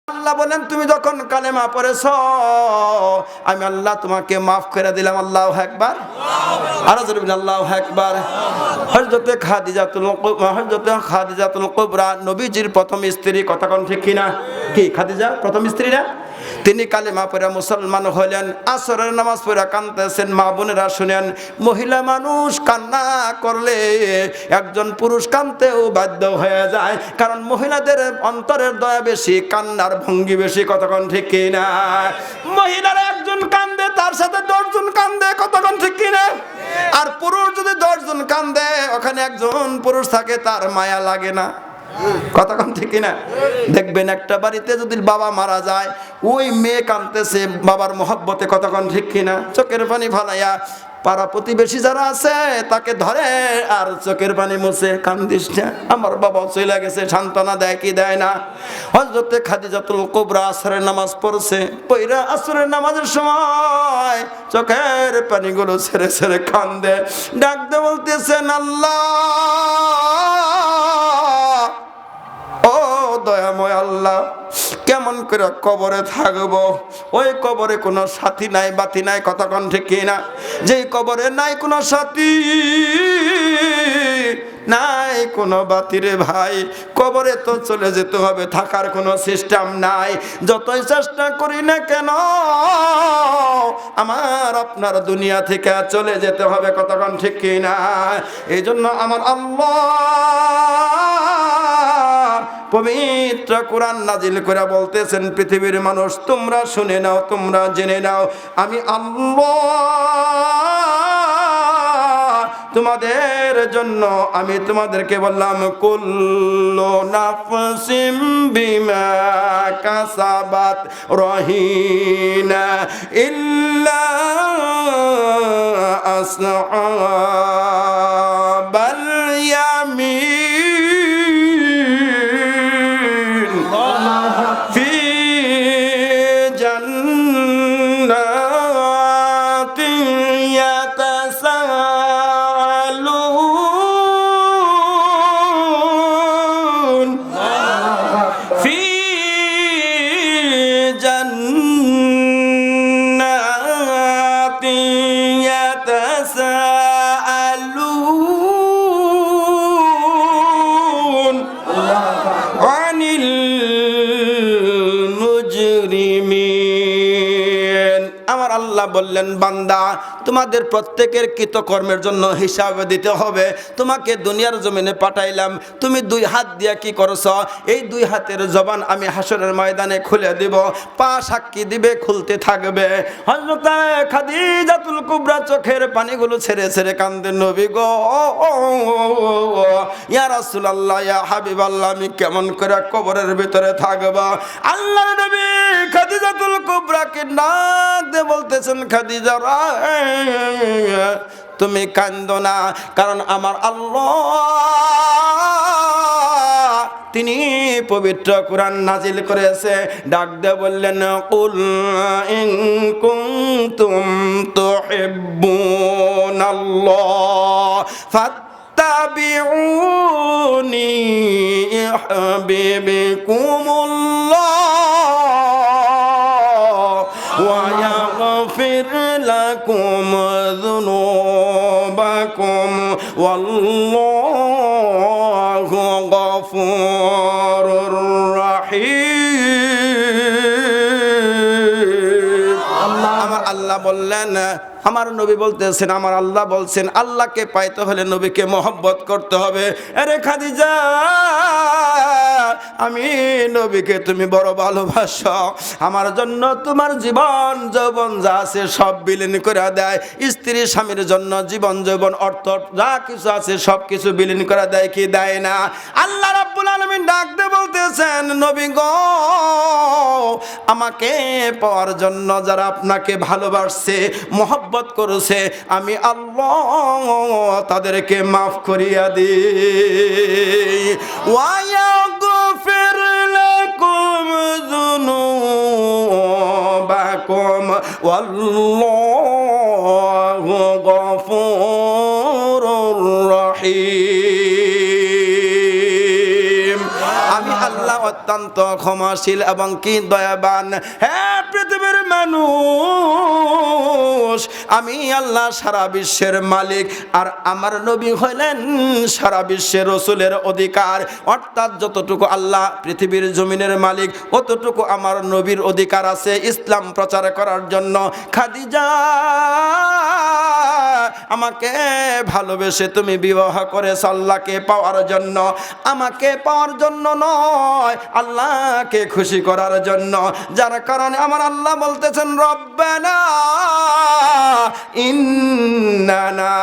আল্লাহ বলেন তুমি যখন কালেমা পড়েছো আমি আল্লাহ তোমাকে মাফ করে দিলাম। আল্লাহু আকবার, আরো জোরে বলেন আল্লাহু আকবার। হযরতে খাদিজাতুল কুবরা নবীজির প্রথম স্ত্রী, কথা কোন ঠিক কিনা? কি খাদিজা প্রথম স্ত্রী না? তিনি কালেমা পড়ে মুসলমান হলেন। আসরের নামাজ পড়ে কাঁদতেছেন। মা বোনেরা শুনেন, মহিলা মানুষ কান্না করলে একজন পুরুষ কাঁদতেও বাধ্য হয়ে যায়, কারণ মহিলাদের অন্তরের দয়া বেশি, কান্নার ভঙ্গি বেশি, কতক্ষণ ঠিক কিনা? মহিলারা একজন কান্দে তার সাথে 10 জন কান্দে, কতক্ষণ ঠিক কিনা? আর পুরুষ যদি 10 জন কান্দে ওখানে একজন পুরুষ থাকে তার মায়া লাগে না, কতক্ষণ ঠিক কিনা? দেখবেন একটা বাড়িতে যদি বাবা মারা যায় ওই মেয়ে কাঁদতেছে বাবার মহব্বতে, কতক্ষণ ঠিক কিনা? চোখের পানি ফালাইয়া পাড়া প্রতিবেশী যারা আছে তাকে ধরে আর চোখের পানি মুছে, কান্দিস না, আমার বাবা চলে গেছে, সান্ত্বনা দেয় কি দেয় না? হযরতে খাদিজাতুল কুবরা আসরের নামাজ পড়ছে, পয়রা আসরের নামাজের সময় চোখের পানিগুলো ছেড়ে ছেড়ে কান্দে, ডাকতে বলতেছেন আল্লাহ, ও দয়াময় আল্লাহ, কেমন করে কবরে থাকবো? ওই কবরে কোনো সাথী নাই, বাতি নাই, কতক্ষণ ঠিক কিনা? যেই কবরে নাই কোনো সাথী নাই কোনো বাতি রে ভাই, কবরে তো চলে যেতে হবে, থাকার কোনো সিস্টেম নাই। যতই চেষ্টা করি না কেন আমার আপনার দুনিয়া থেকে চলে যেতে হবে, কতক্ষণ ঠিক কিনা? এই জন্য আমার আল্লাহ পবিত্র কোরআন নাজিল করে বলতেছেন, পৃথিবীর মানুষ তোমরা শুনে নাও, তোমরা জেনে নাও, আমি আল্লাহ তোমাদের জন্য আমি তোমাদেরকে বললাম, কুল্লু নাফসিম বিমা কাসাবাত রহিনা ইল্লা আসহাবাল ইয়ামিন বললেন, বান্দা তোমাদের প্রত্যেকের কৃতকর্মের জন্য হিসাব দিতে হবে। তোমাকে দুনিয়ার জমিনে পাঠাইলাম, তুমি 2 হাত দিয়া কি করছো? এই 2 হাতের জবান আমি হাসরের ময়দানে খুলে দিব, পা সাক্ষী দিবে, খুলতে থাকবে। হযরত খাদিজাতুল কুবরা চোখের পানিগুলো ছেড়ে ছেড়ে কাঁদে, নবী গো, ইয়া রাসূলুল্লাহ, ইয়া হাবিবাল্লাহ, আমি কেমন করে কবরের ভিতরে থাকব? আল্লাহর নবী খাদিজাতুল কুবরাকে ডাক দিয়ে বলতেছেন, খাদিজা তুমি কান্দো না, কারণ আমার আল্লাহ তিনি পবিত্র কোরআন নাজিল করেছে। ডাক দিয়ে বললেন, কুল ইন কুনতুম তুহিব্বুনাল্লাহ ফাত্তাবিউনি ইউহিব্বুকুমুল্লাহ ওয়া ইয়াগফির লাকুম যুনুবাকুম ওয়াল্লাহু গফুরুর রহিম। আমার আল্লাহ বললেন, আমার নবী বলতেছেন, আমার আল্লাহ বলছেন, আল্লাহকে পাইতে হলে নবীকে মহব্বত করতে হবে। আরে খাদিজা, আমি নবীকে তুমি বড় ভালোবাসো, আমার জন্য তোমার জীবন যৌবন যা আছে সব বিলীন করে দেয়। স্ত্রী স্বামীর জন্য জীবন যৌবন অর্থ যা কিছু আছে সব কিছু বিলীন করে দেয় কি দেয় না? আল্লাহ রাব্বুল আলামিন ডাক দিয়ে বলতেছেন, নবী গো, আমাকে পাওয়ার জন্য যারা আপনাকে ভালোবাসছে, মহব্বত করেছে, আমি আল্লাহ তাদেরকে মাফ করিয়া দিই। ওয়া ইয়াগফির লাকুম যুনুবাকুম ওয়াল্লাহু গফুরুর রহিম। আমি আল্লাহ অত্যন্ত ক্ষমাশীল এবং কি দয়াবান। হ্যাঁ পৃথিবীর মানুষ, আমি আল্লাহ সারা বিশ্বের মালিক, আর আমার নবী হইলেন সারা বিশ্বের রাসূলের অধিকার। অর্থাৎ যতটুকু আল্লাহ পৃথিবীর জমিনের মালিক, অতটুকু আমার নবীর অধিকার আছে ইসলাম প্রচার করার জন্য। খাদিজা, আমাকে ভালোবেসে তুমি বিবাহ করেছ আল্লাহকে পাওয়ার জন্য, আমাকে পাওয়ার জন্য নয়, আল্লাহকে খুশি করার জন্য। যার কারণে আমার আল্লাহ বলতেছেন রব্বানা ইন্নানা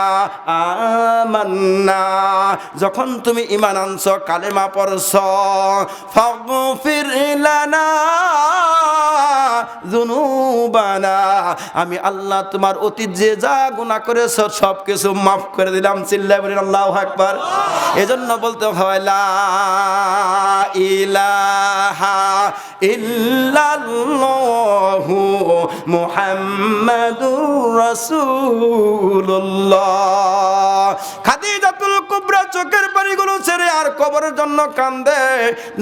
আমান্না, যখন তুমি ঈমান আনছো, কালেমা পড়ছো, ফাগফির লানা যুনুবানা, আমি আল্লাহ তোমার অতীত যে যা গুনাহ করেছো সব কিছু মাফ করে দিলাম। চিল্লায় বলেন আল্লাহু আকবার। এজন্য বলতে হয় লা ইলাহা ইল্লাল্লাহু মুহাম্মাদুর রাসূলুল্লাহ। খাদিজাতুল কুবরা চোখের পানিগুলো ছেড়ে আর কবরের জন্য কান্দে।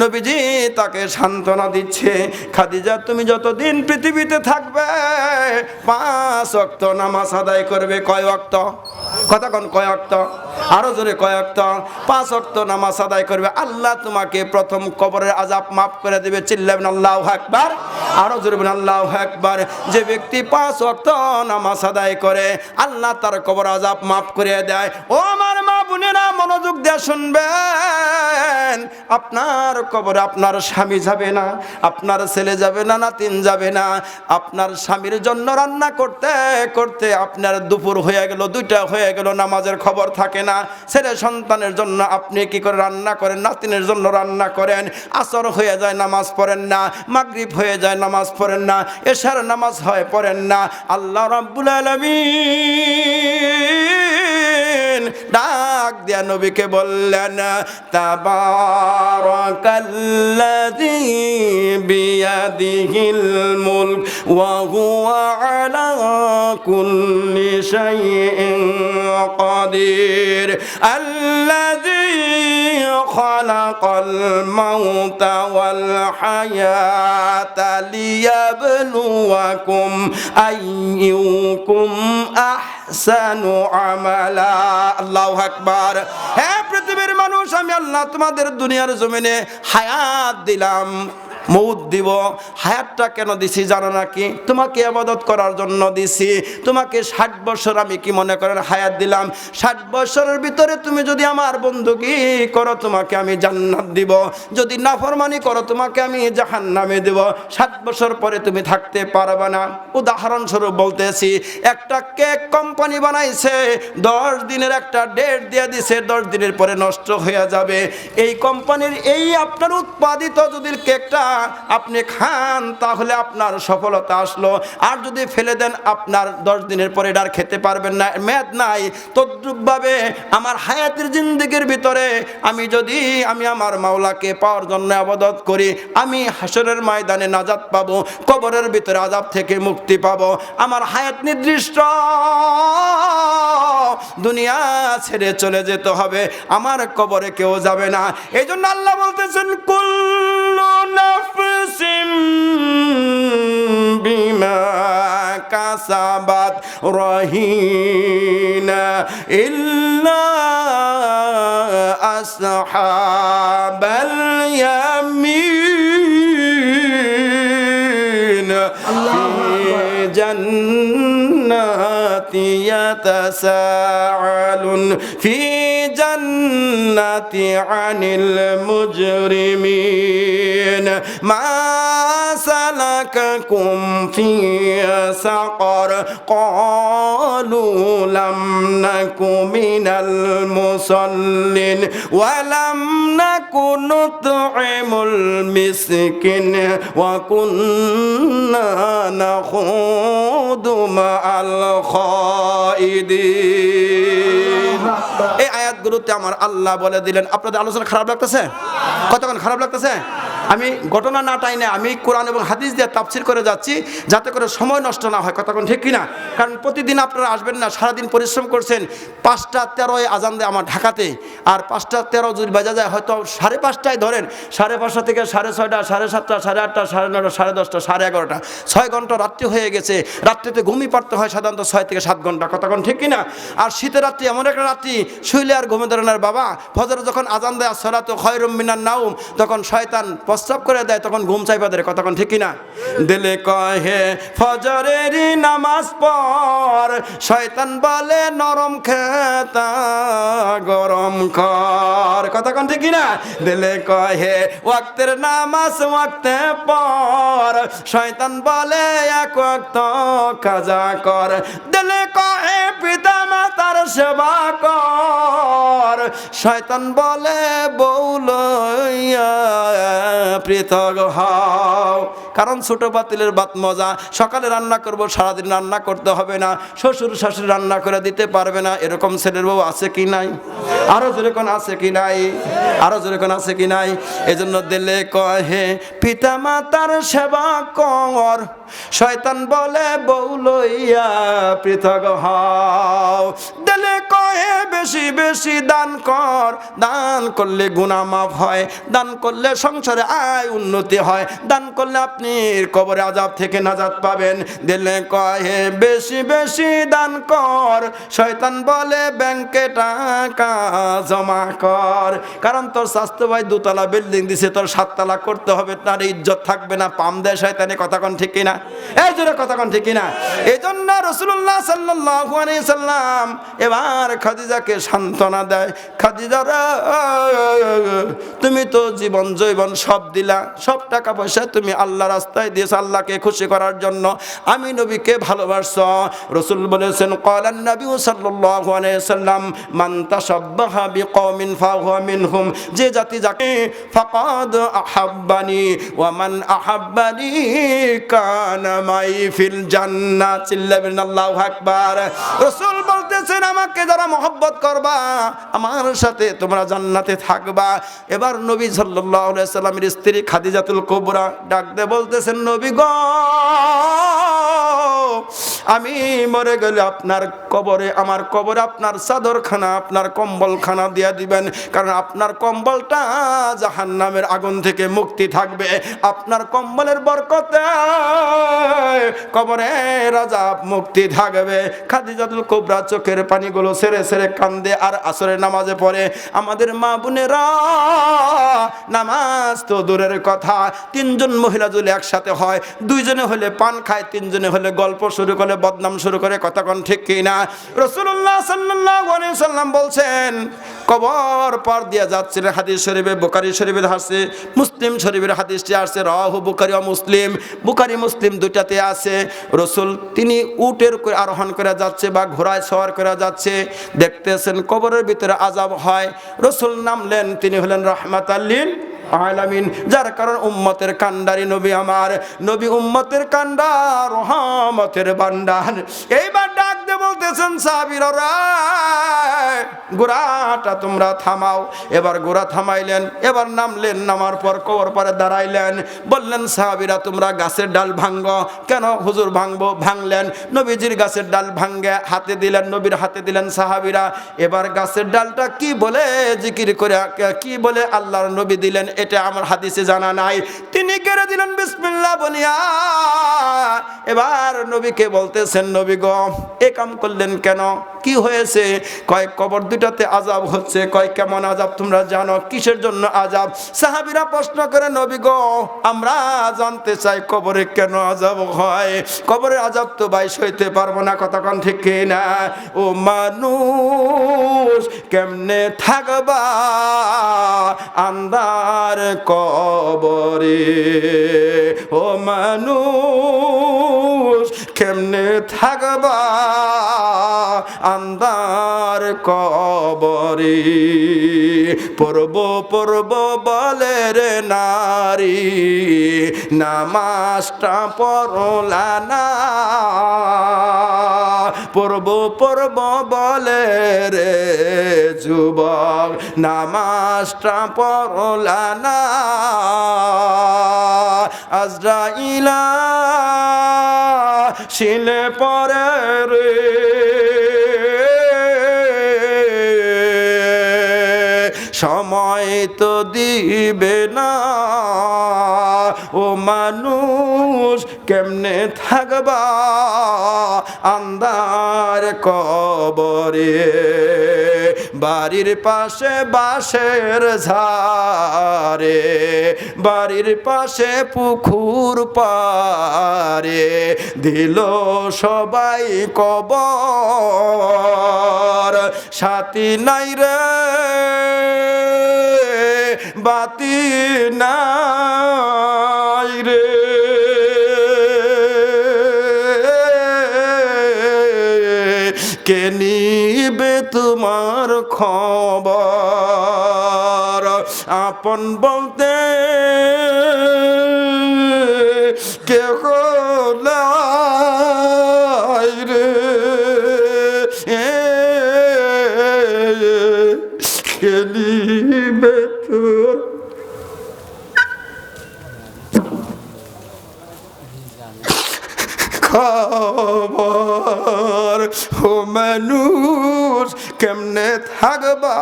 নবীজি তাকে সান্ত্বনা দিচ্ছে, খাদিজা তুমি যতদিন পৃথিবীতে থাকবে 5 ওয়াক্ত নামাজ আদায় করবে। কয় ওয়াক্ত? কথা কোন কয় ওয়াক্ত? আরো জোরে কয় ওয়াক্ত? 5 ওয়াক্ত নামাজ আদায় করবে। আল্লাহ তোমাকে প্রথম কবরের আযাব মাফ করে দেবে। চিল্লাবেন আল্লাহু আকবার। আরো জোরে বলেন আল্লাহু আকবার। যে ব্যক্তি 5 ওয়াক্ত নামাজ আদায় করে আল্লাহ তার কবর আযাব মাফ করে দেয়। ও আমার মা বোনেরা মনোযোগ দিয়ে শুনবেন, আপনার কবরে আপনার স্বামী যাবে না, আপনার ছেলে যাবে না, নাতিন যাবে না। আপনার স্বামীর জন্য রান্না করতে করতে আপনার দুপুর হয়ে গেল, 2টা হয়ে গেল, নামাজের খবর থাকে না। ছেলে সন্তানের জন্য আপনি কি করে রান্না করেন, নাতিনের জন্য রান্না করেন, আসর হয়ে যায় নামাজ পড়েন না, মাগরিব হয়ে যায় নামাজ পড়েন না, এশার নামাজ হয় পড়েন না। আল্লাহ রাব্বুল আলামিন ডাক দিয়া নবীকে বললেন তাবারাকাল্লাযী বিয়াদিহিল মুলক ওয়া হুয়া আলা কুল্লি শাইইন কাদির আল্লাযী খালাকাল মাউতা ওয়াল হায়াতা লিয়াবলুয়াকুম আইয়ুকুম আহসানু আমালা। আল্লাহু আকবার। হ্যাঁ পৃথিবীর মানুষ, আমি আল্লাহ তোমাদের দুনিয়ার জমিনে হায়াত দিলাম, মৌত দিব। হায়াতটা কেন দিছি জানো নাকি? তোমাকে ইবাদত করার জন্য দিছি। তোমাকে 60 বছর আমি কি মনে করেন হায়াত দিলাম। 60 বছরের ভিতরে তুমি যদি আমার বندگی করো তোমাকে আমি জান্নাত দিব, যদি নাফরমানি করো তোমাকে আমি জাহান্নামে দেব। 60 বছর পরে তুমি থাকতে পারবে না। উদাহরণস্বরূপ বলতেছি, একটা কেক কোম্পানি বানাইছে, 10 দিনের একটা ডেট দিয়ে দিছে, 10 দিনের পরে নষ্ট হয়ে যাবে। এই কোম্পানির এই আপনার উৎপাদিত যদি কেকটা আপনি খান তাহলে আপনার সফলতা আসলো, আর যদি ফেলে দেন আপনার 10 দিনের পরে এটা আর খেতে পারবেন না, মেয়াদ নাই। তদ্রূপভাবে আমার হায়াতের জিন্দেগির ভিতরে আমি যদি আমার মাওলাকে পাওয়ার জন্য ইবাদত করি, আমি হাসরের ময়দানে নাজাত পাবো, কবরের ভিতরে আযাব থেকে মুক্তি পাবো। আমার হায়াত নির্দিষ্ট, দুনিয়া ছেড়ে চলে যেতে হবে, আমার কবরে কেউ যাবে না। এই জন্য আল্লাহ বলতেছেন কুল্লু নাফসিম বিমা কাসাবাত রহিনা ইল্লা আসহাবাল ইয়ামিন জান্নাতি ইয়াতাসাআলুন ফি জান্নাতি আনিল মুজরিমিন মা সালাকাকুম ফি সাকার ক্বালু লাম নাকু মিনাল মুসাল্লিন ওয়া লাম নাকু নুত'ইমুল মিসকিন ওয়া কুন্না নাখুদু মা'আল খাইদিন। এই আয়াতগুলোতে আমার আল্লাহ বলে দিলেন, আপনাদের আলোচনা খারাপ লাগতেছে? কতক্ষণ খারাপ লাগতেছে? আমি ঘটনা না টাইনে আমি কোরআন এবং হাদিস দিয়ে তাফসীর করে যাচ্ছি, যাতে করে সময় নষ্ট না হয়। কথা কোন ঠিক কিনা? কারণ প্রতিদিন আপনারা আসবেন না, সারাদিন পরিশ্রম করছেন। 5টা 13 আজান দেয় আমার ঢাকাতে, আর 5টা 13 যদি বাজা যায়, হয়তো 5:30টায় ধরেন, 5:30 থেকে 6:30, 7:30, 8:30, 9:30, 10:30, 11:30, 6 ঘন্টা রাত্রি হয়ে গেছে। রাত্রিতে ঘুমিয়ে পড়তে হয় সাধারণত 6 থেকে 7 ঘন্টা। কথা কোন ঠিক কিনা? আর শীতের রাত্রি এমন একটা রাত্রি, শুইলে আর ঘুমে ধরে না বাবা। ফজরে যখন আজান দেয় আসসালাতু খায়রুম মিনান নাওম, তখন শয়তান প্রস্রাব করে দেয়, তখন ঘুম চাইপা দেয়। কথা কোন ঠিক কিনা? দিলে কহে ফজরের নামাজ পড়, শয়তান বলে নরম খেতা গরম কর। কথা কোন ঠিক কিনা? দিলে কহে ওয়াক্তের নামাজ ওয়াক্তে পড়, শয়তান বলে এক ওয়াক্ত কাজা কর। দিলে কহে পিতা মাতার সেবা কর, শয়তান বলে বউ লইয়া পৃথক হও। কারণ ছোট পাতিলের ভাত মজা, সকালে রান্না করব, সারাদিন রান্না করতে হবে না, শ্বশুর শাশুড়ি রান্না করে দিতে পারবে না, এরকম ছেলের বউ আছে কি নাই? আরো যেরকম আছে কি নাই? আরো যেরকম আছে কি নাই? এজন্য দিলে কহে পিতা মাতার সেবা কর, শয়তান বলে বউ লইয়া পৃথক হও। দিলে কহে বেশি বেশি দান কর, দান করলে গুনাহ মাফ হয়, দান করলে সংসারে আয় উন্নতি হয়, দান করলে আপনি কবরে আযাব থেকে নাজাত পাবেন। দিলে কহে বেশি বেশি দান কর, শয়তান বলে ব্যাংকে টাকা জমা কর। কারণ তোর স্বাস্থ্য ভাই 2তলা বিল্ডিং দিছে, তোর 7তলা করতে হবে, তার ইজ্জত থাকবে না, পাম দেয় শয়তানে। কথা কোন ঠিক কিনা? এই জোরে কথা কোন ঠিক কিনা? এই জন্য রাসূলুল্লাহ সাল্লাল্লাহু আলাইহি সাল্লাম এবার খাদিজাকে সান্ত্বনা দেয়, খাদিজা রে, তুমি তো জীবন জৈবন সব দিলা, সব টাকা পয়সা তুমি আল্লাহ রাস্তায় দিয়েছ আল্লাহকে খুশি করার জন্য, আমি নবীকে ভালোবাসো। রাসূল বলেছেন ক্বালান নবী সাল্লাল্লাহু আলাইহি সাল্লাম মান তাশাব্বাহা বিকওমিন ফাহুয়া মিনহুম, যে জাতি যাকে ফাকাদ আহাব্বানি ওয়া মান আহাব্বানি কানা মাই ফিল জান্নাহ। চিল্লাবেন আল্লাহু আকবার। রাসূল বলতেছেন আমাকে যারা মহব্বত করবা, আমার সাথে তোমরা জান্নাতে থাকবা। এবার নবী সাল্লাল্লাহু আলাইহি সাল্লামের স্ত্রী খাদিজাতুল কুবরা ডাক দিয়ে বলতেছেন নবী গো, আমি মরে গেলে আপনার কবরে, আমার কবরে আপনার চাদরখানা, আপনার কম্বলখানা দিয়ে দিবেন, কারণ আপনার কম্বলটা জাহান্নামের আগুন থেকে মুক্তি থাকবে। আপনার কম্বলের বরকতে কবরের আযাব মুক্তি থাকবে। খাদিজাতুল কুবরা চোখের পানিগুলো ছেড়ে ছেড়ে কান্দে আর আসরের নামাজে পড়ে। আমাদের মা বোনেরা নামাজ তো দূরের কথা, 3জন মহিলা যদি একসাথে হয়, 2জনে হলে পান খায়, 3জনে হলে গল্প শুরু করে, বদনাম শুরু করে। কথা কোন ঠিক কি না? রাসূলুল্লাহ সাল্লাল্লাহু আলাইহি সাল্লাম বলছেন কবর পার দিয়া যাচ্ছিল। হাদিস শরীফে, বুখারী শরীফের আছে, মুসলিম শরীফের হাদিসটি আছে, রাহু বুখারী ও মুসলিম, বুখারী মুসলিম দুটাতে আছে। রাসূল তিনি উটের করে আরোহণ করে যাচ্ছে বা ঘোড়ায় সওয়ার করে যাচ্ছে, দেখতেছেন কবরের ভিতরে আযাব হয়। রাসূল নামলেন, তিনি হলেন রাহমাতাল লিল আলামিন, যার কারণ উম্মতের কান্ডারি নবী, আমার নবী উম্মতের কান্ডার, রহমতের ভান্ডার। এইবার ডাক দিয়ে বলতেছেন সাহাবীরা, ঘোড়াটা তোমরা থামাও। এবার ঘোড়া থামাইলেন, এবার নামলেন, নামার পর কবর পারে দাঁড়াইলেন, বললেন সাহাবীরা তোমরা গাছের ডাল ভাঙ্গো। কেন হুজুর ভাঙবো? ভাঙলেন, নবীজির গাছের ডাল ভাঙ্গে হাতে দিলেন, নবীর হাতে দিলেন সাহাবীরা। এবার গাছের ডালটা কি বলে জিকির করে, কি বলে আল্লাহর নবী দিলেন, এটা আমার হাদিসে জানা নাই। তিনি কেড়ে দিলেন বিসমিল্লাহ বলিয়া। এবার নবীকে বলতেছেন নবী গো, এ কাম করলেন কেন? কি হয়েছে? কয় কবর দুটাতে আযাব হচ্ছে। কয় কেমন আযাব তোমরা জানো? কিসের জন্য আযাব? সাহাবীরা প্রশ্ন করে নবী গো, আমরা জানতে চাই কবরে কেন আযাব হয়? কবরের আযাব তো ভাই সইতে পারবো না। কথা কোন ঠিক কি না? ও মানুষ কেমনে থাকবা আন্ধার কবরে, ও মানুষ কেমনে থাকবা আন্ধার কবরে। পড়ব পড়ব বলে রে নারী, নামাজটা পড়লা না, পড়ব পড়ব বলে রে যুবক নামাজটা পড়লা না আজরাইলা শিলে পরে রে সময় তো দিবে না ও মানুষ কেমনে থাকবা আন্ধার কবরে বাড়ির পাশে বাঁশের ঝাড়ে বাড়ির পাশে পুকুর পারে দিল সবাই কবর সাথী নাই রে বাতি নাই রে কে নিবে তোমার খবর আপন বলতে কেহ নাই রে কে নিবে তোর খবর ও মানুষ কেমনে থাকবা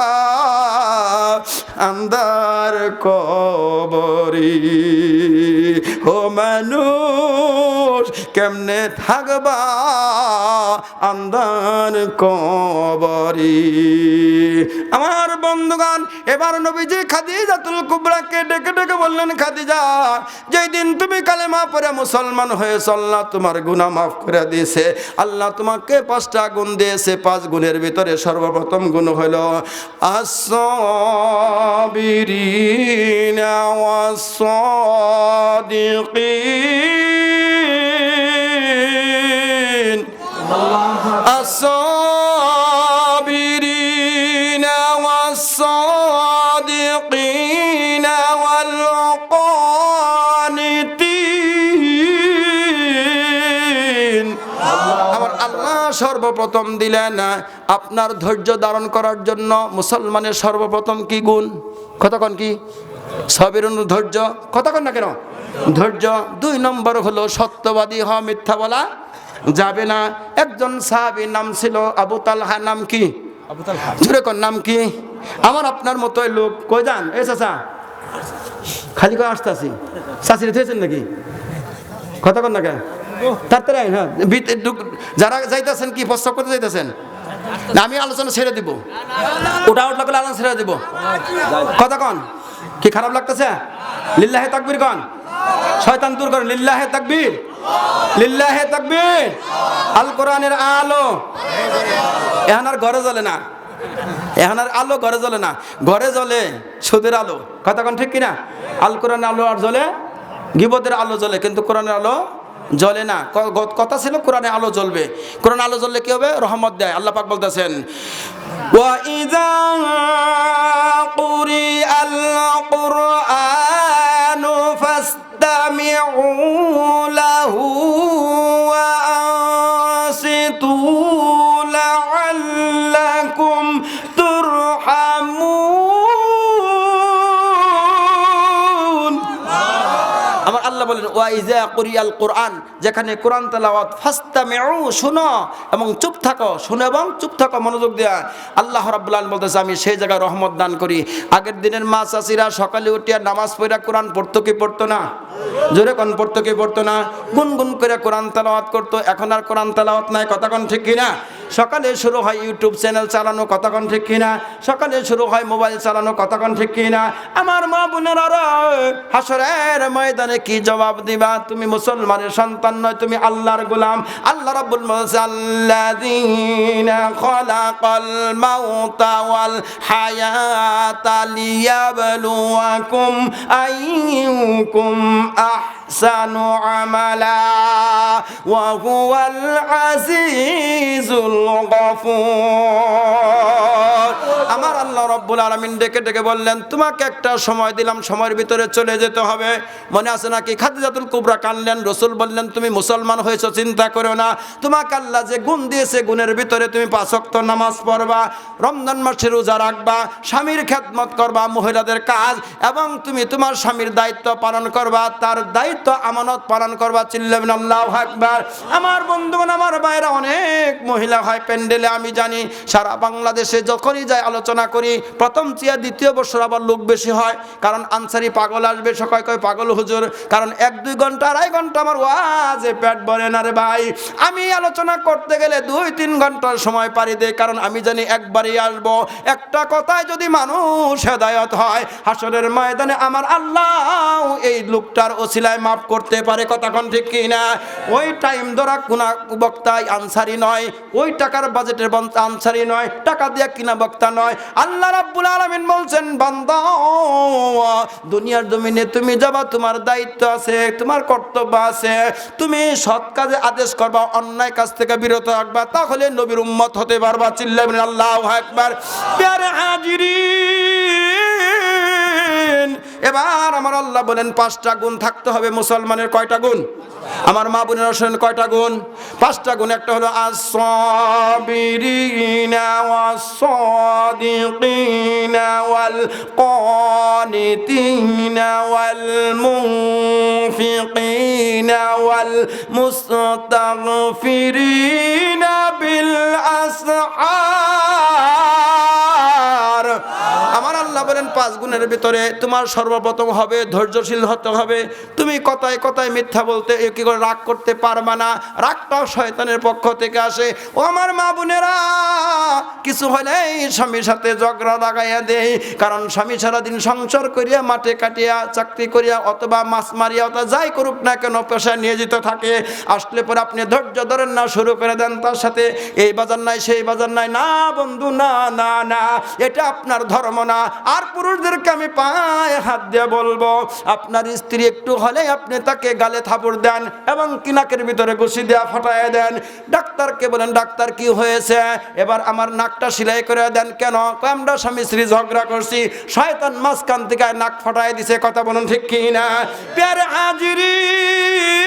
আন্ধার কবরে ও মানুষ কেমনে থাকবা আন্ধার কবরে আমার বন্ধুগণ এবার নবীজি খাদিজাতুল কুবরাকে ডেকে ডেকে বললেন খাদিজা যেই দিন তুমি কালেমা পড়ে মুসলমান হয়েছ আল্লাহ তোমার গুনাহ মাফ করে দিয়েছে আল্লাহ তোমাকে 5টা গুণ দিয়েছে 5 গুণের ভিতরে সর্বপ্রথম গুণ হলো as-sabirin was-sadiqin as-sabirin was-sadiqin wal-qanitin আমার আল্লাহ সর্বপ্রথম দিলেন আপনার ধৈর্য ধারণ করার জন্য মুসলমানের সর্বপ্রথম কি গুণ কতক্ষণ কি সাবিরুন ধৈর্য কতক্ষণ না কেন ধৈর্য 2 নম্বর হলো সত্যবাদী হওয়া মিথ্যা বলা যাবে না একজন সাহাবীর নাম ছিল আবু তালহা নাম কি আবু তালহা জোরে কোন নাম কি আমার আপনার মতোই লোক কই যান এই চাচা খালি কই আসতাছি চাচিরে থেছেন নাকি কতক্ষণ না কেন তাড়াতাড়ি হ্যাঁ যারা যাইতেছেন কি প্রস্তাব করতে যাইতেছেন না আমি আলোচনা ছেড়ে দিব ওটা আউট লাগলে আলোচনা ছেড়ে দিব কতক্ষণ কি খারাপ লাগতেছে লিল্লাহে তাকবীর কোন শয়তান দূর করেন লিল্লাহে তাকবীর লিল্লাহে তাকবীর আল কোরআনের আলো এখন আর ঘরে জ্বলে না এখন আর আলো ঘরে জ্বলে না ঘরে জ্বলে সুদের আলো কতক্ষণ ঠিক কিনা আল কোরআনের আলো আর জ্বলে গীবতের আলো জ্বলে কিন্তু কোরআনের আলো জ্বলে না কথা ছিল কোরআনে আলো জ্বলবে কোরআন আলো জ্বললে কি হবে রহমত দেয় আল্লাহ পাক বলতেছেন ওয়া ইযা কুরিআল কুরআনু ফাসতামিউ লাহু ওয়া আনসিতু লাআল্লাকুম তুরহামুন আমার আল্লাহ বলেন ওয়া ইযা কুরিআল কুরআন যেখানে কোরআন তেলাওয়াত ফাসতামিউ শুনো এবং চুপ থাকো শুনো এবং চুপ থাকো মনোযোগ দেয়া আল্লাহ রাব্বুল আলামিন বলতেছে আমি সেই জায়গায় রহমত দান করি আগের দিনের মা চাচিরা সকালে উঠিয়া নামাজ পড়া কোরআন পড়তো কি পড়তো না জোরে কোন পড়তো কি পড়তো না গুনগুন করে কোরআন তেলাওয়াত করতো এখন আর কোরআন তেলাওয়াত নাই কতক্ষণ ঠিক কিনা সকালে শুরু হয় ইউটিউব চ্যানেল চালানো কতক্ষণ ঠিক কিনা সকালে শুরু হয় মোবাইল চালানো কতক্ষণ ঠিক কিনা আমার মা বোনেরা হাসরের ময়দানে কি জবাব দিবা তুমি মুসলমানের সন্তান নয় তুমি আল্লাহর গোলাম আল্লাহ রাব্বুল আল্লাযীনা খালাকাল মাউতা ওয়াল হায়াতা লিয়াবলুয়াকুম আইয়ুকুম আহসানু আমালা ওয়া হুয়াল আজিজুল গফুর আমার আল্লাহ আল্লাহ রাব্বুল আলামিন ডেকে ডেকে বললেন, তোমাকে একটা সময় দিলাম, সময়ের ভিতরে চলে যেতে হবে। মনে আছে নাকি? খাদিজাতুল কুবরা কানলেন, রাসূল বললেন, তুমি মুসলমান হয়েছো, চিন্তা করো না, তোমাকে আল্লাহ যে গুণ দিয়েছে, গুণের ভিতরে তুমি 5 ওয়াক্ত নামাজ পড়বা, রমজান মাসে রোজা রাখবা, স্বামীর খেদমত করবা, মহিলাদের কাজ, এবং তুমি তোমার স্বামীর দায়িত্ব পালন করবা, তার দায়িত্ব আমানত পালন করবা। চিল্লাবেন আল্লাহু আকবার। আমার বন্ধুগণ, আমার ভাইরা, অনেক মহিলা হয় প্যান্ডেলে, আমি জানি সারা বাংলাদেশে যখনই যাই আলোচনা করি, প্রথম চেয়ে দ্বিতীয় বছর আবার লোক বেশি হয়, কারণ আনসারি পাগল আসবে, সকাল কয় পাগল হুজুর, কারণ 1-2 ঘন্টা 2.5 ঘন্টা আমার ওয়াজে পেট ভরে না রে ভাই। আমি আলোচনা করতে গেলে 2-3 ঘন্টার সময় পারি দেই, কারণ আমি জানি একবারই আসবো। একটা কথায় যদি মানুষ হেদায়েত হয়, হাসরের ময়দানে আমার আল্লাহ এই লোকটার ওসিলায় মাফ করতে পারে। কথা কোন ঠিক কি না? ওই টাইম ধরা কোন বক্তায় আনসারি নয়, ওই টাকার বাজেটের আনসারি নয়, টাকা দিয়ে কিনা বক্তা নয়। আল্লাহ রাব্বুল আলামিন বলছেন, বান্দা দুনিয়ার জমিনে তুমি যাবা, তোমার দায়িত্ব আছে, তোমার কর্তব্য আছে, তুমি সৎ কাজে আদেশ করবা, অন্যায় কাজ থেকে বিরত রাখবা, তাহলে নবীর উম্মত হতে পারবা। চিল্লাবেন আল্লাহু আকবার। প্যারে হাজিরিন, এবার আমার আল্লাহ বলেন 5টা গুণ থাকতে হবে মুসলমানের। কয়টা গুণ? আমার মা বোনেরা শুনেন, কয়টা গুণ? 5টা গুণ। একটা হলো আস-সাবিরিনা ওয়াস-সাদিকিনা ওয়াল কানিতিনা ওয়াল মুনফিকিনা ওয়াল মুস্তাগফিরিনা বিল আসহার। আমার আল্লাহ বলেন 5 গুণের ভিতরে তোমার সর্বপ্রথম হবে ধৈর্যশীল হতে হবে। তুমি কথায় কথায় মিথ্যা বলতে কি করে রাগ করতে পারবা না। রাগটাও শয়তানের পক্ষ থেকে আসে। ও আমার মা বোনেরা, কিছু হলেই স্বামীর সাথে ঝগড়া লাগাইয়া দেয়, কারণ স্বামী সারাদিন সংসার করিয়া, মাঠে কাটিয়া, চাকরি করিয়া, অথবা মাছ মারিয়া, অথবা যাই করুক না কেন, পেশায় নিয়োজিত থাকে। আসলে পরে আপনি ধৈর্য ধরেন না, শুরু করে দেন তার সাথে এই বাজার নাই, সেই বাজার নাই। না বন্ধু, না না না, এটা আপনার ধর্ম না। আর পুরুষদেরকে আমি পায়ে হাত দিয়ে বলবো, আপনার স্ত্রী একটু হলে আপনি তাকে গালে থাপড় দেন এবং কিনাকের ভিতরে ঘুষি দেয়া ফাটায় দেন। ডাক্তারকে বলেন, ডাক্তার কি হয়েছে? এবার আমার নাকটা সেলাই করে দেন। কেন? আমরা স্বামী স্ত্রী ঝগড়া করছি, শয়তান মাঝখান থেকে নাক ফাটায় দিছে। কথা বলুন ঠিক কি না? প্যারে হাজিরিন,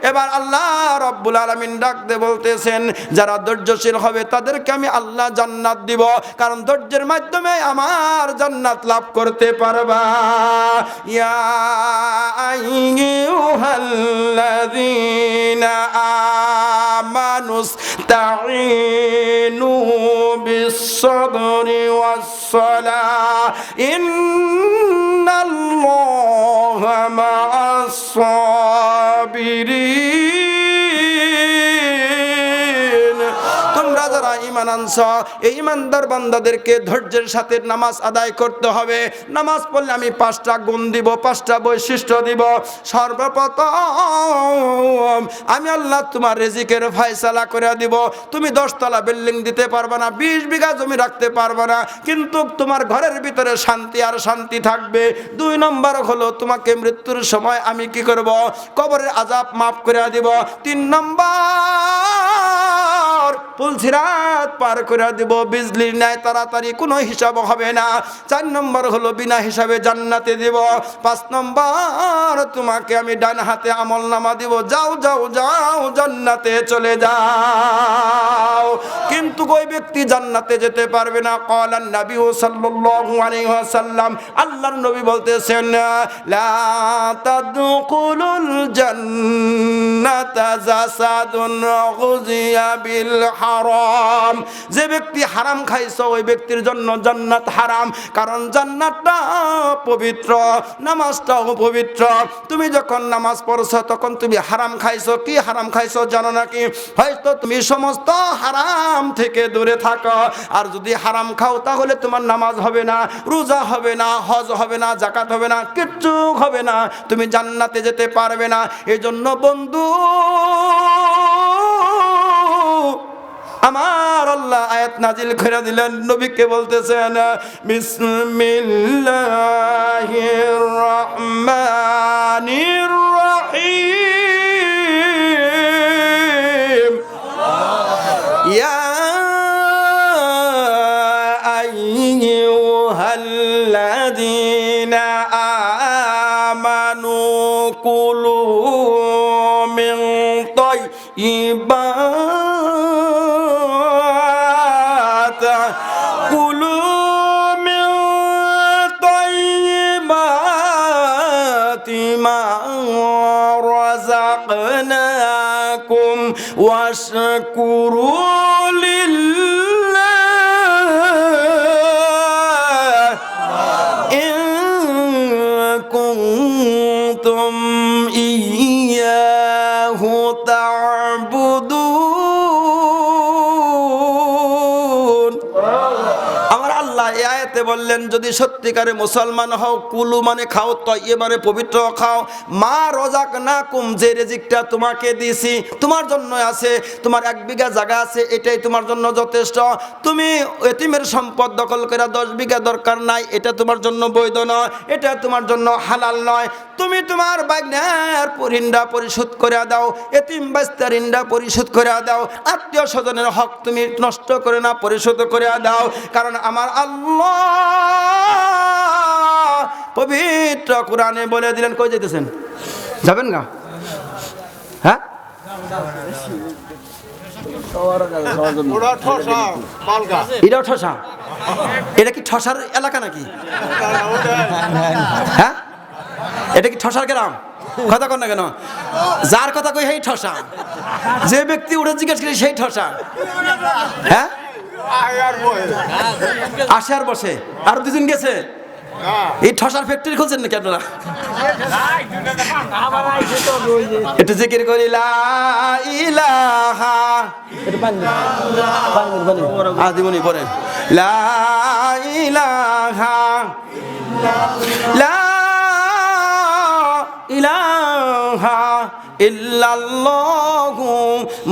এবার আল্লাহ রাব্বুল আলামিন ডাক দিয়ে বলতেছেন, যারা ধৈর্যশীল হবে তাদেরকে আমি আল্লাহ জান্নাত দিব, কারণ ধৈর্যের মাধ্যমে আমার জান্নাত লাভ করতে পারবা। ইয়া আইয়ুহাল্লাযীনা আমানুস্তাঈনু বিস-সাবরি ওয়াস-সালাহ ইন্নাল্লাহা মা'আস-সাবিরিন। তোমরা যারা ঈমান আনছো, এই ঈমানদার বান্দাদেরকে ধৈর্যের সাথে নামাজ আদায় করতে হবে। নামাজ পড়লে আমি 5টা গুণ দিব, 5টা বৈশিষ্ট্য দিব। সর্বপ্রথম আমি আল্লাহ তোমার রিজিকের ফয়সালা করে দিব। তুমি 10 তলা বিল্ডিং দিতে পারবে না, 20 বিঘা জমি রাখতে পারবে না, কিন্তু তোমার ঘরের ভিতরে শান্তি আর শান্তি থাকবে। 2 নম্বর হলো তোমাকে মৃত্যুর সময় আমি কি করব? কবরের আযাব মাফ করে দিব। 3 নম্বর পুলসিরাত পার করে দিব, বিজলির ন্যায় তাড়াতাড়ি, কোনো হিসাব হবে না। 4 নম্বর হলো বিনা হিসাবে জান্নাতে দিব। 5 নম্বর তোমাকে আমি ডান হাতে আমলনামা দিব, যাও যাও যাও জান্নাতে চলে যাও। কিন্তু ওই ব্যক্তি জান্নাতে যেতে পারবে না। ক্বালান নবী সাল্লাল্লাহু আলাইহি ওয়াসাল্লাম, আল্লাহর নবী বলতেছেন, লা তাদখুলুল জান্নাতা জাসাদুন গুযিয়া বিল হারাম। যে ব্যক্তি হারাম খাইছো ওই ব্যক্তির জন্য জান্নাত হারাম, কারণ জান্নাতটা পবিত্র, নামাজটাও পবিত্র। তুমি যখন নামাজ পড়ছো তখন তুমি হারাম খাইছো। কি হারাম খাইছো জানো নাকি? হয়তো তুমি সমস্ত হারাম থেকে দূরে থাকো, আর যদি হারাম খাও তাহলে তোমার নামাজ হবে না, রোজা হবে না, হজ হবে না, যাকাত হবে না, কিচ্ছু হবে না, তুমি জান্নাতে যেতে পারবে না। এজন্য বন্ধু আমার আল্লাহ আয়াত নাজিল করে দিলেন, নবীকে বলতেছেন, বিসমিল্লাহির রহমানির রহিম। ইয়া আল্লাযীনা আমানু কুলু মিন তাইয়্যিবাত মা রাযাকনাকুম ওয়াশকুরু লিল্লাহ ইন কুনতুম ইয়্যাহু তা'বুদুন। আমার আল্লাহ এই আয়াতে বললেন যদি সত্যিকারে মুসলমান হও, কুলু মানে খাও, তয়্যিব মানে পবিত্র খাও, মা রাযাকনাকুম যে রিজিকটা তোমাকে দিয়েছি তোমার জন্য আছে, তোমার 1 বিঘা জায়গা আছে, এটাই তোমার জন্য যথেষ্ট। তুমি এতিমের সম্পদ দখল করে 10 বিঘা দরকার নাই, এটা তোমার জন্য বৈধ নয়, এটা তোমার জন্য হালাল নয়। তুমি তোমার বাইনার ঋণটা পরিশোধ করে দাও, এতিম বাস্তার ঋণটা পরিশোধ করে দাও, আত্মীয় স্বজনের হক তুমি নষ্ট করে না, পরিশোধ করে দাও। কারণ আমার আল্লাহ পবিত্র কোরআনে বলে দিলেন। কই যেতেছেন? যাবেন না? হ্যাঁ, এটাও ঠসা? এটা কি ঠসার এলাকা নাকি? হ্যাঁ, এটা কি ঠসার গ্রাম? কথা কন না কেন? যার কথা কই সেই ঠসা, যে ব্যক্তি উঠে জিজ্ঞেস করি সেই ঠসা। হ্যাঁ, আসে আর বসে, আর 2 দিন গেছে। এই ঠসার ফ্যাক্টরি খুলছেন নাকি আপনারা? একটু জিকির করি লা ইলাহা, আদিমনি পড়েন লা ইলাহা লা ইলাহা ইল্লাল্লাহু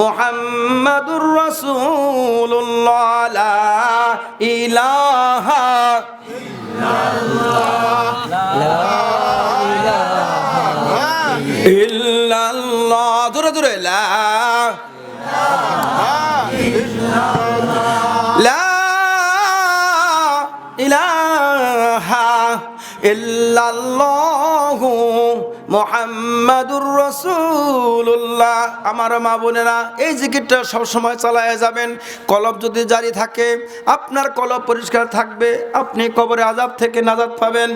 মুহাম্মাদুর রাসূলুল্লাহ লা ইলাহা ইল্লাল্লাহ, দূরে দূরে লা ইলাহা ইল্লাল্লাহু মুহাম্মাদুর রাসূলুল্লাহ। আমার মা বোনেরা, এই জিকিরটা সবসময় চালায় যাবেন। কলব যদি জারি থাকে, আপনার কলব পরিষ্কার থাকবে, আপনি কবরে আযাব থেকে নাজাত পাবেন।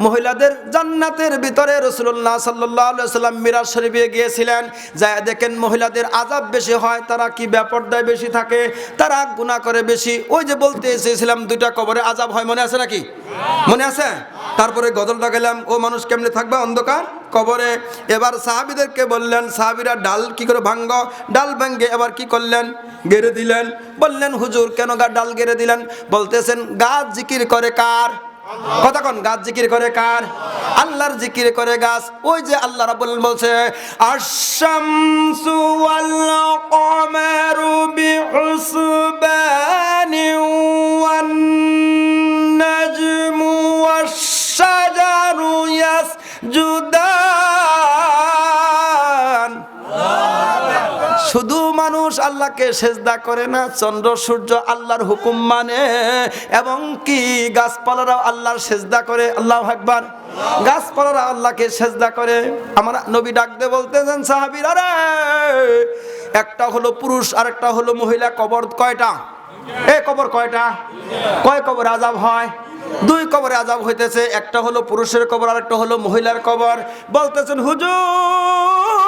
মহিলাদের জান্নাতের ভিতরে রাসূলুল্লাহ সাল্লাল্লাহু আলাইহি ওয়াসাল্লাম মিরাজ শরীফে গিয়েছিলেন, যায় দেখেন মহিলাদের আযাব বেশি হয়। তারা কি বেপরদায় বেশি থাকে, তারা গুনাহ করে বেশি। ওই যে বলতে এসেছিলাম 2টা কবরে আযাব হয়, মনে আছে নাকি? মনে আছে? তারপরে গজলটা গেলাম, ও মানুষ কেমনে থাকবে অন্ধকার কবরে। এবার সাহাবীদেরকে বললেন, সাহাবীরা ডাল কি করে ভাঙ্গ, ডাল ভাঙ্গে এবার কি করলেন, গেড়ে দিলেন। বললেন হুজুর কেন ডাল গেড়ে দিলেন? বলতেছেন গাছ জিকির করে কার? কথা কোন? গাছ জিকির করে কার? আল্লাহর জিকির করে গাছ। ওই যে আল্লাহ রাব্বুল আলামিন বলছে আশ-শামসু ওয়াল কমারু বিহুসবানি ওয়ান নাজমু ওয়াশ-শাজারু ইয়াসজুদান। শুধু মানুষ আল্লাহকে সেজদা করে না, চন্দ্র সূর্য আল্লাহর হুকুম মানে, এবং কি গাছপালারাও আল্লাহর সেজদা করে। আল্লাহু আকবার। গাছপালারা আল্লাহকে সেজদা করে। আমার নবী ডাক দিয়ে বলতেছেন সাহাবীরা রে, একটা হলো পুরুষ আর একটা হলো মহিলা। কবর কয়টা? কবর কয়টা? কয় কবর আযাব হয়? 2 কবরে আযাব হইতেছে, একটা হলো পুরুষের কবর আর একটা হলো মহিলার কবর। বলতেছেন হুজুর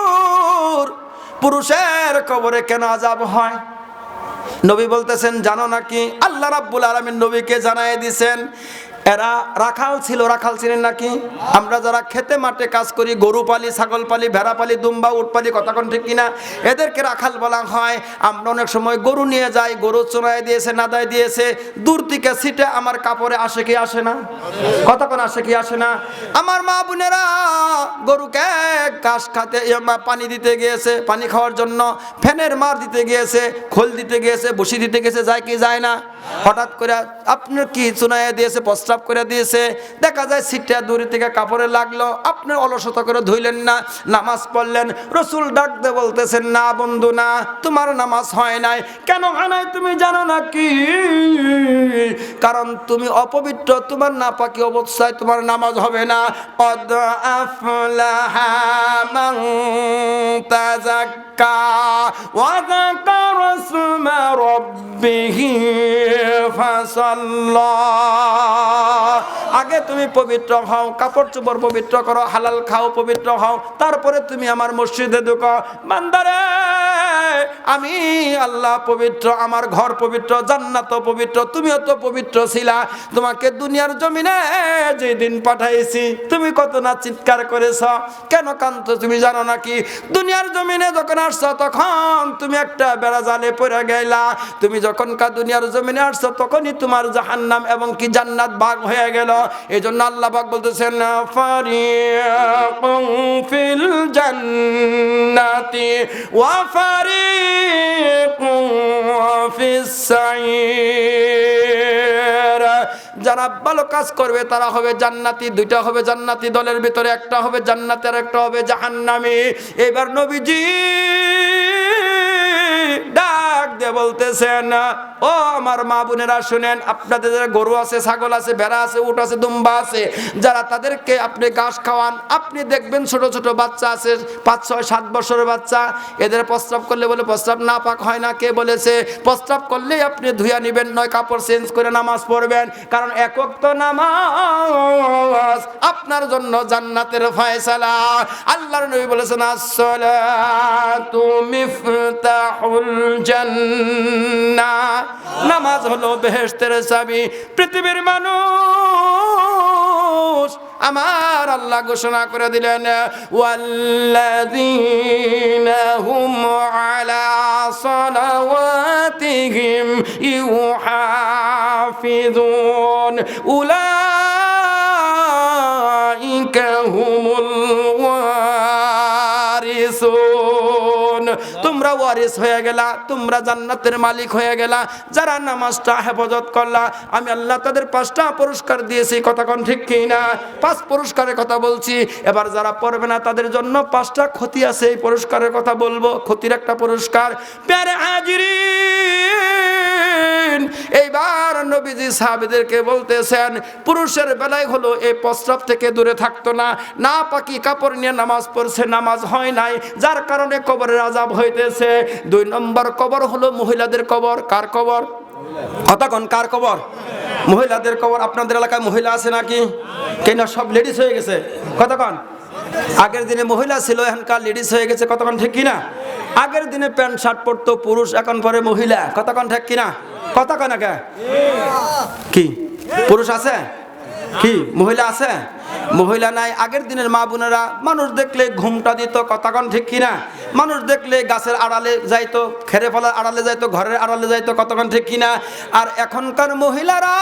পুরুষের কবরে কেন আযাব হয়? নবী বলতেছেন জানো নাকি? আল্লাহ রাব্বুল আলামিন নবীকে জানায় দিয়েছেন। এরা রাখাল ছিল, রাখাল ছিলেন নাকি? আমরা যারা খেতে মাঠে কাজ করি, গরু পালি, ছাগল পালি, ভেড়া পালি, দুম্বা, উট পালি, কথা কোন ঠিক কিনা? এদেরকে রাখাল বলা হয়। আমরা অনেক সময় গরু নিয়ে যাই, গরু চড়াই দিয়েছে, নাদাই দিয়েছে, দূর থেকে ছিটে আমার কাপড়ে আসে কি আসে না? কথা কোন আসে কি আসে না? আমার মা বোনেরা গরুকে ঘাস খাতে পানি দিতে গিয়েছে, পানি খাওয়ার জন্য ফ্যানের মার দিতে গিয়েছে, খোল দিতে গিয়েছে, বসি দিতে গেছে, যায় কি যায় না? হঠাৎ করে আপনার কি চুনাইয়া দিয়েছে, প্রস্রাব করে দিয়েছে, দেখা যায় সিটটা দূরে থেকে কাপড়ে লাগলো, আপনি অলসতা করে ধুইলেন না, নামাজ পড়লেন, রাসূল ডাক দিয়ে বলতেছেন না বন্ধু না, তোমার নামাজ হয় নাই। কেন হয় নাই তুমি জানো না কি? কারণ তুমি অপবিত্র, তোমার নাপাকি অবস্থায় তোমার নামাজ হবে না। কদ আফলাহা মান তাযাক্কা ওয়া যাকারা ইসমা রাব্বিহি ফাসাল্লা। আগে তুমি পবিত্র হও, কাপড় চোপড় পবিত্র করো, হালাল খাও, পবিত্র হও, তারপরে তুমি আমার মসজিদে ঢুকো। বান্দারে, আমি আল্লাহ পবিত্র, আমার ঘর পবিত্র, জান্নাত পবিত্র, তুমিও তো পবিত্র ছিলা। তোমাকে দুনিয়ার জমিনে যেদিন পাঠাইছি তুমি কত না চিৎকার করেছ, কেন কাঁদছো তুমি জানো নাকি? দুনিয়ার জমিনে যখন আসছো তখন তুমি একটা বেড়া জালে পড়ে গেলা। তুমি যখন দুনিয়ার জমিনে আসছো তখনই তোমার জাহান্নাম এবং কি জান্নাত ভাগ হয়ে গেল। এই জন্য আল্লাহ পাক বলতেছেন ফারিকুম ফিল জান্নাতি ওয়া ফারিকুম ফিস সাইর। যারা ভালো কাজ করবে তারা হবে জান্নাতি, দুইটা হবে জান্নাতি দলের ভিতরে, একটা হবে জান্নাতি আর একটা হবে জাহান্নামী। এবার নবীজি ডাক দিয়ে বলতেছেন, ও আমার মা বোনেরা শুনেন, আপনাদের যারা গরু আছে, ছাগল আছে, ভেড়া আছে, উট আছে, দুম্বা আছে, যারা তাদেরকে আপনি ঘাস খাওয়ান, আপনি দেখবেন ছোট ছোট বাচ্চা আছে, 5, 6, 7 বছরের বাচ্চা, এদের প্রস্রাব করলে বলে প্রস্রাব না পাক হয় না, কে বলেছে? প্রস্রাব করলেই আপনি ধুইয়া নেবেন, নয় কাপড় চেঞ্জ করে নামাজ পড়বেন, কারণ এক ওয়াক্ত নামাজ আপনার জন্য জান্নাতের ফয়সালা। আল্লাহর নবী বলেছেন আসসালাতু মিফতাহুল জান্নাহ, নামাজ হলো বেহেশতের চাবি। পৃথিবীর মানুষ আমার আল্লাহ ঘোষণা করে দিলেন ওয়াল্লাযীনা হুম আলা সালাওয়াতিহিম ইউহাফিজুন উলাইকা হুমুল ওয়ারিসুন। তোমরা ওয়ারিস হয়ে গেলা, তোমরা জান্নাতের মালিক হয়ে গেলা যারা নামাজটা হেফাজত করলা। আমি আল্লাহ তাদের 5টা পুরস্কার দিয়েছি, কথা কোন ঠিক কি না? 5 পুরস্কারের কথা বলছি। এবার যারা পড়বে না তাদের জন্য 5টা ক্ষতি আছে, এই পুরস্কারের কথা বলবো। ক্ষতির একটা পুরস্কার, প্যারে হাজিরিন, এইবার নবীজি সাহাবীদেরকে বলতেছেন পুরুষের বেলায় হলো এই প্রস্রাব থেকে দূরে থাকতো না, না পাকি কাপড় নিয়ে নামাজ পড়ছে, নামাজ হয় নাই, যার কারণে কবরের আযাব হইতেছে। 2 নম্বর কবর হলো মহিলাদের কবর। কার কবর? কতক্ষণ কার কবর? মহিলাদের কবর। আপনাদের এলাকায় মহিলা আছে নাকি? কেন সব লেডিস হয়ে গেছে? কতক্ষণ? আগের দিনে মহিলা ছিল, এখনকার লেডিস হয়ে গেছে, কতক্ষণ ঠিক কিনা? আগের দিনে প্যান্ট শার্ট পরতো পুরুষ, এখন পরে মহিলা, কতক্ষণ ঠিক কিনা? কতক্ষণ আগে কি পুরুষ আছে কি মহিলা আছে? মহিলা নাই। আগের দিনের মা বোনেরা মানুষ দেখলে ঘুমটা দিত, কতক্ষণ ঠিক কিনা? মানুষ দেখলে গাছের আড়ালে যাইতো, খেরে ফলার আড়ালে যাইতো, ঘরের আড়ালে যাইতো, কতক্ষণ ঠিক কিনা? আর এখনকার মহিলারা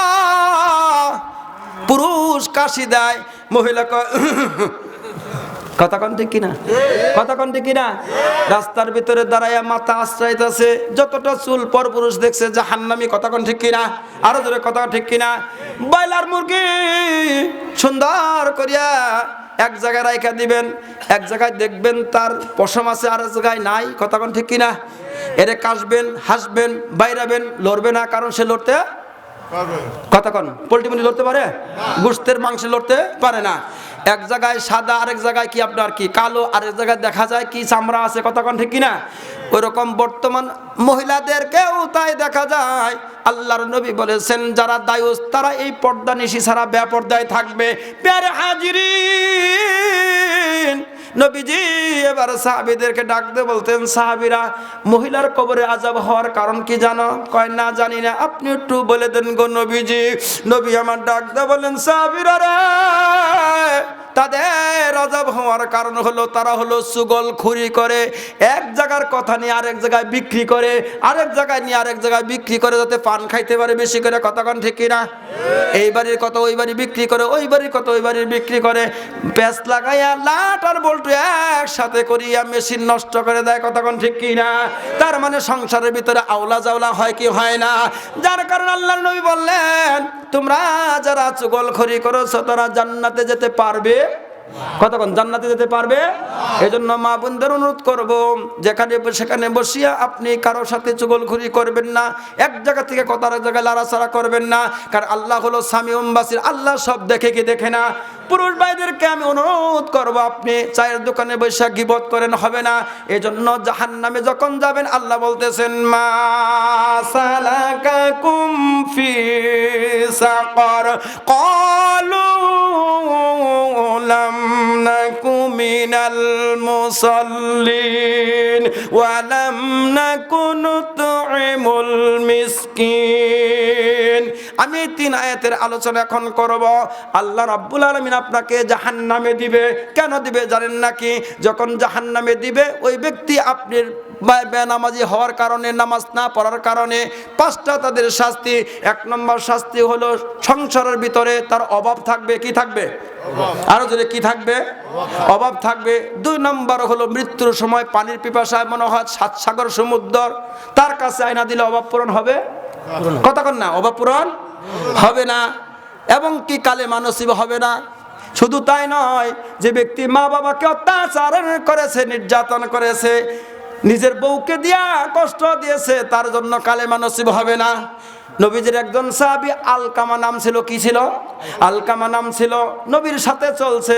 পুরুষ কাশি দেয়, মহিলা কতক্ষণ ঠিক কিনা? কতক্ষণ ঠিক কিনা? রাস্তার ভিতরে দাঁড়াইয়া মাথা আশ্রাইতেছে, যতটা চুল পর পুরুষ দেখছে জাহান্নামী, কতক্ষণ ঠিক কিনা? আরো জোরে কথা ঠিক কিনা? ব্রয়লার মুরগি সুন্দর করিয়া এক জায়গায় রাইখা দিবেন, এক জায়গায় দেখবেন তার পশম আছে, আর এক জায়গায় নাই, কতক্ষণ ঠিক কিনা? এরে কাশবেন, হাসবেন, বাইরাবেন, লড়বে না, কারণ সে লড়তে কতক্ষণ? পোল্ট্রি মুরগি লড়তে পারে, গোশতের মাংস লড়তে পারে না। এক জায়গায় সাদা, আরেক জায়গায় কি আপনার কি কালো, আরেক জায়গায় দেখা যায় কি চামড়া আছে, কতক্ষণ ঠিক কিনা? ওইরকম বর্তমান মহিলাদেরকেও তাই দেখা যায়। আল্লাহর নবী বলেছেন যারা দায়ুস তারা এই পর্দা নিশি ছাড়া বেপর্দায় থাকবে। প্যারে হাজিরিন, নবীজি এবার সাহাবীদেরকে ডাক দিয়ে বলতেন, সাহাবীরা মহিলার কবরে আযাব হওয়ার কারণ কি জানো? কয় না জানি না, আপনি একটু বলে দেন গো নবীজি। নবী আমার ডাক দিয়ে বলেন, সাহাবীরা রে, তাদের আযাব হওয়ার কারণ হলো তারা হলো চুগলখুরি করে, এক জায়গার কথা নিয়ে আরেক জায়গায় বিক্রি করে, আরেক জায়গায় নিয়ে আরেক জায়গায় বিক্রি করে, যাতে পান খাইতে পারে বেশি করে। কতক্ষণ ঠিক কিনা? এই বাড়ির কত ওই বাড়ি বিক্রি করে, ওই বাড়ির কত ওই বাড়ির বিক্রি করে, প্যাঁচ লাগাইয়া লাট আর বল্টু একসাথে করিয়া মেশিন নষ্ট করে দেয়। কতক্ষণ ঠিক কিনা? তার মানে সংসারের ভিতরে আওলা জাওলা হয় কি হয় না? যার কারণে আল্লাহর নবী বললেন, তোমরা যারা চুগলখড়ি করেছো তারা জান্নাতে যেতে পারবে। কতক্ষণ? জান্নাতে যেতে পারবে। এই জন্য মা বোনদের অনুরোধ করব, যেখানে সেখানে বসিয়া আপনি কারোর সাথে চুগলখড়ি করবেন না, এক জায়গা থেকে কত আরেক জায়গায় লাড়াচাড়া করবেন না। কারণ আল্লাহ হলো সামিউম বাসির, আল্লাহ সব দেখে কি দেখে না। পুরুষ ভাইদেরকে আমি অনুরোধ করব, আপনি চায়ের দোকানে বসে গিবত করেন, হবে না। এই জন্য জাহান্নামে যখন যাবেন আল্লাহ বলতেছেন, মা সালাকাকুম ফি সাকার ক্বালু লাম নাকু মিনাল মুসাল্লিন ওয়া লাম নাকু নুতঈমুল মিসকিন। আমি 3 আয়াতের আলোচনা এখন করব। আল্লাহ রাব্বুল আলামিন আপনাকে জাহান্নামে দিবে। কেন দিবে জানেন নাকি? যখন জাহান্নামে দিবে ওই ব্যক্তি আপনার বেনামাজি হওয়ার কারণে, নামাজ না পড়ার কারণে 5টা তাদের শাস্তি। 1 নম্বর শাস্তি হলো সংসারের ভিতরে তার অভাব থাকবে। কি থাকবে? আরো যদি কি থাকবে? অভাব থাকবে। 2 নম্বর হলো মৃত্যুর সময় পানির পিপাসায় মনে হয় 7 সাগর সমুদ্র, তার কাছে আয়না দিলে অভাব পূরণ হবে? কতক্ষণ না? অভাব পূরণ হবে না। এবং কি কালেমা নসিব হবে না। শুধু তাই নয়, যে ব্যক্তি মা বাবাকে অত্যাচার করেছে, নির্যাতন করেছে, নিজের বউকে দিয়া কষ্ট দিয়েছে, তার জন্য কালেমা নসিব হবে না। নবীজির একজন সাহাবী আলকামা নাম ছিল। কি ছিল? আলকামা নাম ছিল। নবীর সাথে চলছে,